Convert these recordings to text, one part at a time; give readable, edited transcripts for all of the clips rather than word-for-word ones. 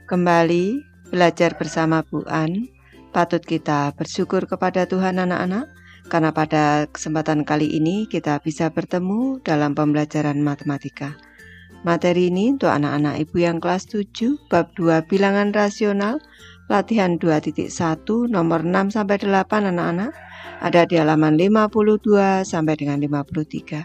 Kembali belajar bersama Bu An. Patut kita bersyukur kepada Tuhan anak-anak, karena pada kesempatan kali ini kita bisa bertemu dalam pembelajaran matematika. Materi ini untuk anak-anak ibu yang kelas 7, bab 2 bilangan rasional, latihan 2.1, nomor 6-8 anak-anak, ada di halaman 52 sampai dengan 53.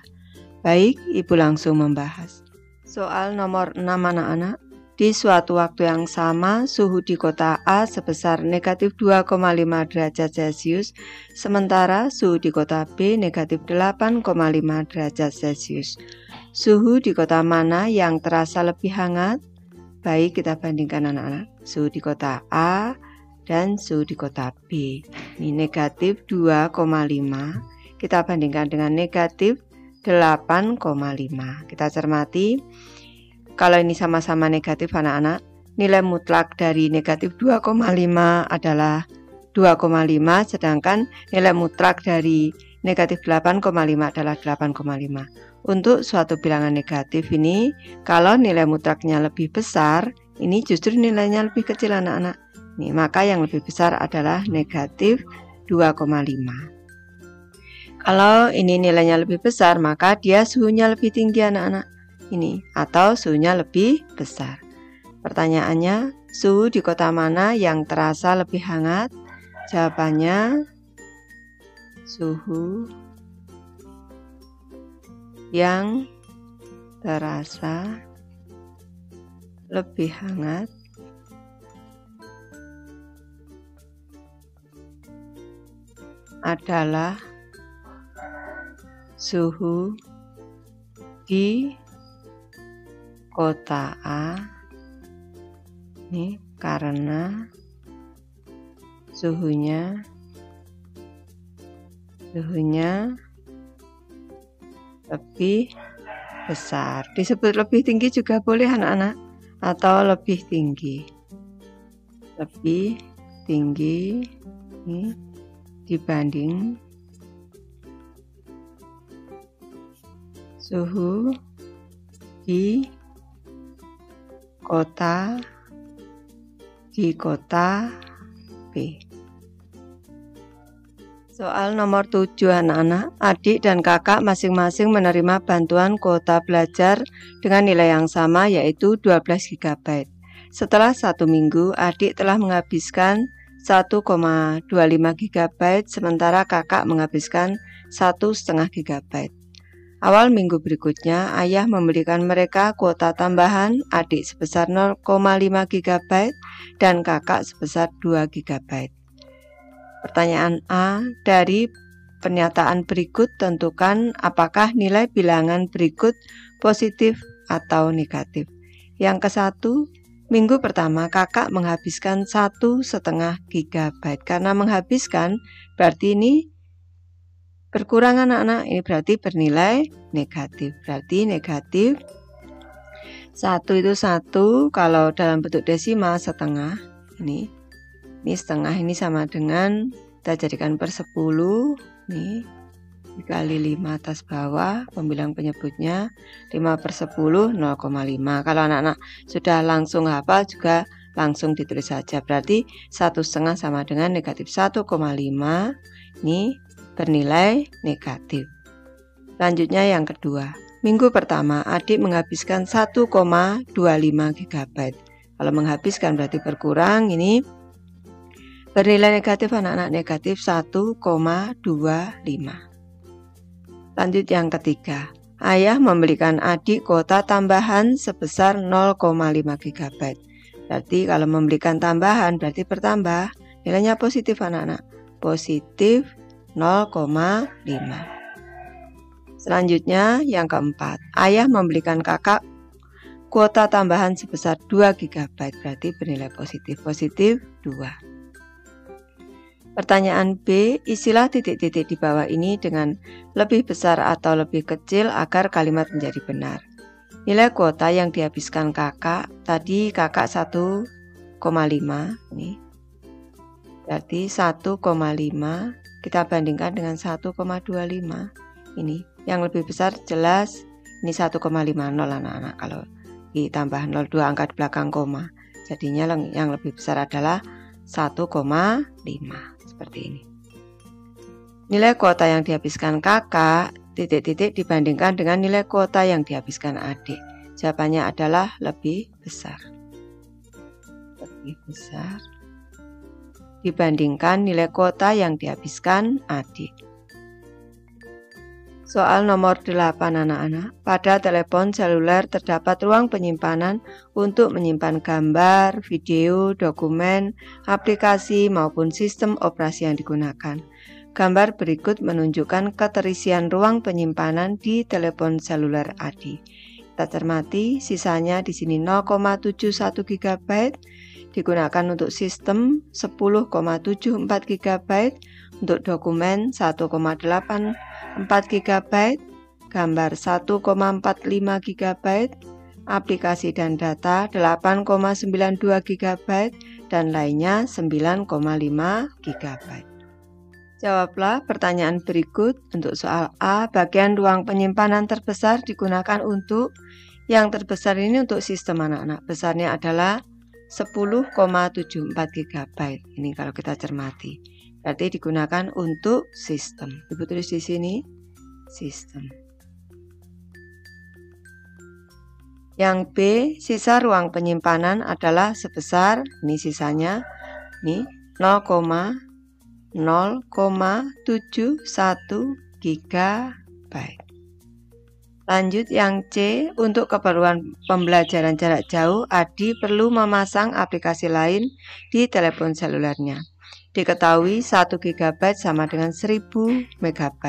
Baik, ibu langsung membahas. Soal nomor 6 anak-anak. Di suatu waktu yang sama, suhu di kota A sebesar negatif 2,5 derajat Celcius, sementara suhu di kota B negatif 8,5 derajat Celcius. Suhu di kota mana yang terasa lebih hangat? Baik, kita bandingkan anak-anak. Suhu di kota A dan suhu di kota B. Ini negatif 2,5. Kita bandingkan dengan negatif 8,5. Kita cermati. Kalau ini sama-sama negatif anak-anak, nilai mutlak dari negatif 2,5 adalah 2,5, sedangkan nilai mutlak dari negatif 8,5 adalah 8,5. Untuk suatu bilangan negatif ini, kalau nilai mutlaknya lebih besar, ini justru nilainya lebih kecil anak-anak. Maka yang lebih besar adalah negatif 2,5. Kalau ini nilainya lebih besar, maka dia suhunya lebih tinggi anak-anak. Ini atau suhunya lebih besar. Pertanyaannya, suhu di kota mana yang terasa lebih hangat? Jawabannya suhu yang terasa lebih hangat adalah suhu di kota A, ini karena suhunya lebih besar. Disebut lebih tinggi juga boleh anak-anak, atau lebih tinggi ini dibanding suhu di kota B. Soal nomor 7 anak-anak, adik dan kakak masing-masing menerima bantuan kuota belajar dengan nilai yang sama, yaitu 12 GB. Setelah 1 minggu, adik telah menghabiskan 1,25 GB, sementara kakak menghabiskan 1,5 GB. Awal minggu berikutnya, ayah memberikan mereka kuota tambahan, adik sebesar 0,5 GB dan kakak sebesar 2 GB. Pertanyaan A, dari pernyataan berikut tentukan apakah nilai bilangan berikut positif atau negatif. Yang ke-1, minggu pertama kakak menghabiskan 1,5 GB. Karena menghabiskan berarti ini berkurang anak-anak, ini berarti bernilai negatif. Berarti negatif 1 itu 1, kalau dalam bentuk desimal setengah, ini setengah, ini sama dengan, kita jadikan per 10, nih dikali 5 atas bawah, pembilang penyebutnya 5 per 10, 0,5. Kalau anak-anak sudah langsung hafal juga langsung ditulis saja. Berarti 1,5 sama dengan negatif 1,5, ini bernilai negatif. Selanjutnya yang kedua, minggu pertama adik menghabiskan 1,25 GB. Kalau menghabiskan berarti berkurang, ini bernilai negatif anak-anak, negatif 1,25. Lanjut yang ketiga, ayah membelikan adik kuota tambahan sebesar 0,5 GB. Berarti kalau membelikan tambahan berarti bertambah, nilainya positif anak-anak, positif 0,5. Selanjutnya yang keempat, ayah membelikan kakak kuota tambahan sebesar 2 GB, berarti bernilai positif, positif 2. Pertanyaan B, isilah titik-titik di bawah ini dengan lebih besar atau lebih kecil agar kalimat menjadi benar. Nilai kuota yang dihabiskan kakak, tadi kakak 1,5, nih berarti 1,5 kita bandingkan dengan 1,25. Ini yang lebih besar jelas ini 1,50 anak-anak. Kalau ditambah 0, 2 angka di belakang koma. Jadinya yang lebih besar adalah 1,5 seperti ini. Nilai kuota yang dihabiskan kakak titik-titik dibandingkan dengan nilai kuota yang dihabiskan adik. Jawabannya adalah lebih besar. Lebih besar dibandingkan nilai kuota yang dihabiskan adik. Soal nomor 8 anak-anak. Pada telepon seluler terdapat ruang penyimpanan untuk menyimpan gambar, video, dokumen, aplikasi maupun sistem operasi yang digunakan. Gambar berikut menunjukkan keterisian ruang penyimpanan di telepon seluler adik. Kita cermati, sisanya di sini 0,71 GB digunakan untuk sistem, 10,74 GB untuk dokumen, 1,84 GB, gambar 1,45 GB, aplikasi dan data 8,92 GB, dan lainnya 9,5 GB. Jawablah pertanyaan berikut. Untuk soal A, bagian ruang penyimpanan terbesar digunakan untuk, yang terbesar ini untuk sistem anak-anak, besarnya adalah 10,74 GB. Ini kalau kita cermati, berarti digunakan untuk sistem. Ibu tulis di sini, sistem. Yang B, sisa ruang penyimpanan adalah sebesar, ini sisanya, ini 0,71 GB. Lanjut yang C, untuk keperluan pembelajaran jarak jauh, Adi perlu memasang aplikasi lain di telepon selulernya. Diketahui 1 GB sama dengan 1000 MB.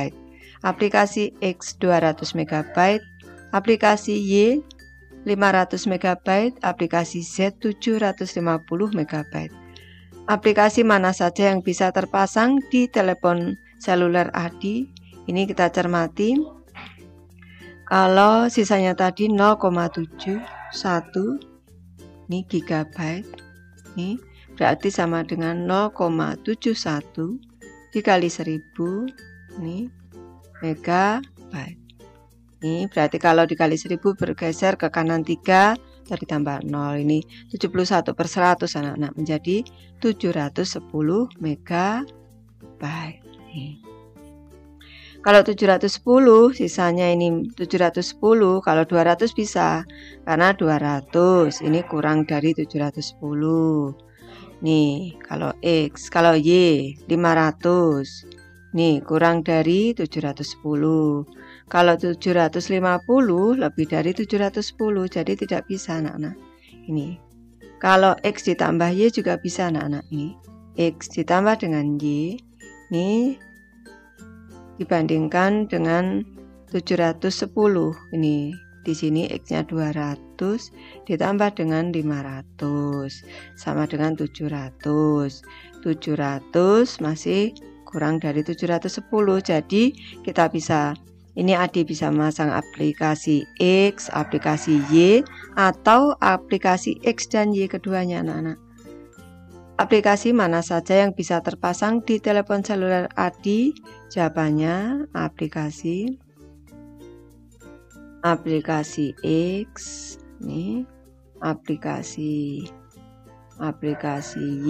Aplikasi X 200 MB, aplikasi Y 500 MB, aplikasi Z 750 MB. Aplikasi mana saja yang bisa terpasang di telepon seluler Adi? Ini kita cermati. Kalau sisanya tadi 0,71 ini GB, ini berarti sama dengan 0,71 dikali 1000 ini megabyte. Ini berarti kalau dikali 1000 bergeser ke kanan 3 tadi tambah 0, ini 71/100 anak-anak menjadi 710 megabyte. Kalau 710 sisanya ini 710, kalau 200 bisa karena 200 ini kurang dari 710. Nih, kalau X, kalau Y 500. Nih, kurang dari 710. Kalau 750 lebih dari 710, jadi tidak bisa anak-anak. Ini. Kalau X ditambah Y juga bisa anak-anak. Ini X ditambah dengan Y. Ini dibandingkan dengan 710. Ini di sini X-nya 200 ditambah dengan 500 sama dengan 700. 700 masih kurang dari 710. Jadi kita bisa, ini Adi bisa memasang aplikasi X, aplikasi Y, atau aplikasi X dan Y keduanya anak-anak. Aplikasi mana saja yang bisa terpasang di telepon seluler Adi? Jawabannya aplikasi X, nih, aplikasi Y,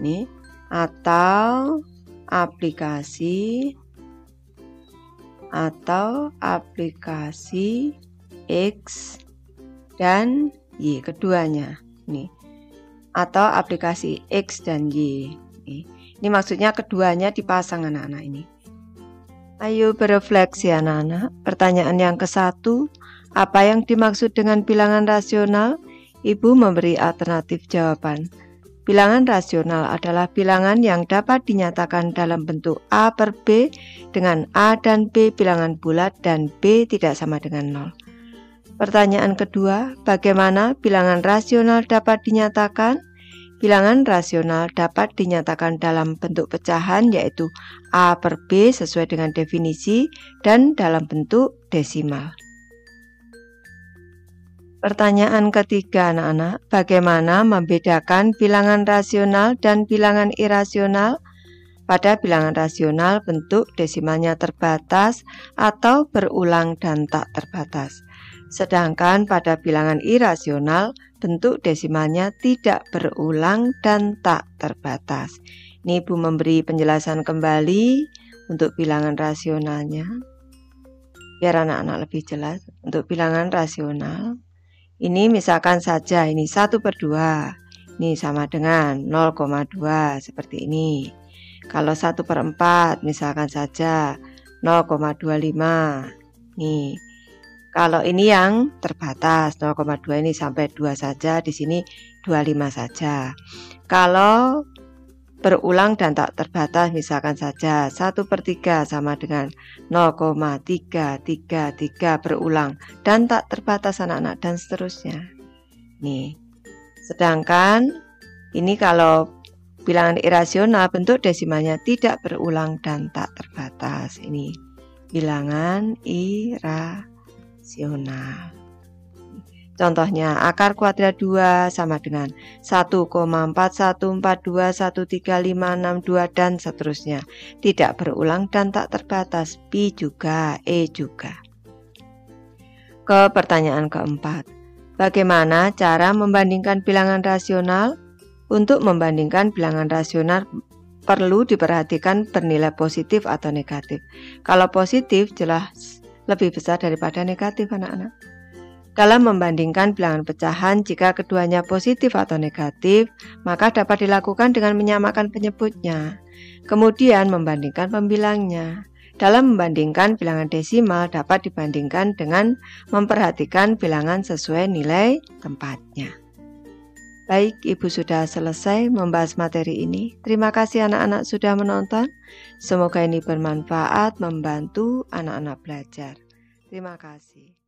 nih, atau aplikasi X dan Y keduanya, nih, atau aplikasi X dan Y. Ini maksudnya keduanya dipasang anak-anak ini. Ayo berefleksi anak-anak. Pertanyaan yang ke-1, apa yang dimaksud dengan bilangan rasional? Ibu memberi alternatif jawaban. Bilangan rasional adalah bilangan yang dapat dinyatakan dalam bentuk A per B dengan A dan B bilangan bulat dan B tidak sama dengan 0. Pertanyaan kedua, bagaimana bilangan rasional dapat dinyatakan? Bilangan rasional dapat dinyatakan dalam bentuk pecahan yaitu A per B sesuai dengan definisi dan dalam bentuk desimal. Pertanyaan ketiga anak-anak, bagaimana membedakan bilangan rasional dan bilangan irasional? Pada bilangan rasional bentuk desimalnya terbatas atau berulang dan tak terbatas. Sedangkan pada bilangan irasional, bentuk desimalnya tidak berulang dan tak terbatas. Ini Ibu memberi penjelasan kembali untuk bilangan rasionalnya, biar anak-anak lebih jelas. Untuk bilangan rasional, ini misalkan saja ini 1/2, ini sama dengan 0,2 seperti ini. Kalau 1/4 misalkan saja 0,25. Nih, kalau ini yang terbatas 0,2 ini sampai 2 saja, di sini 25 saja. Kalau berulang dan tak terbatas misalkan saja 1/3 sama dengan 0,333 berulang dan tak terbatas anak-anak, dan seterusnya. Nih, sedangkan ini kalau bilangan irasional, bentuk desimalnya tidak berulang dan tak terbatas. Ini bilangan irasional. Contohnya, akar kuadrat 2 sama dengan 1,4142135662 dan seterusnya. Tidak berulang dan tak terbatas. B juga, E juga. Ke pertanyaan keempat. Bagaimana cara membandingkan bilangan rasional? Untuk membandingkan bilangan rasional perlu diperhatikan bernilai positif atau negatif. Kalau positif jelas lebih besar daripada negatif anak-anak. Dalam membandingkan bilangan pecahan, jika keduanya positif atau negatif, maka dapat dilakukan dengan menyamakan penyebutnya. Kemudian membandingkan pembilangnya. Dalam membandingkan bilangan desimal dapat dibandingkan dengan memperhatikan bilangan sesuai nilai tempatnya. Baik, Ibu sudah selesai membahas materi ini. Terima kasih anak-anak sudah menonton. Semoga ini bermanfaat, membantu anak-anak belajar. Terima kasih.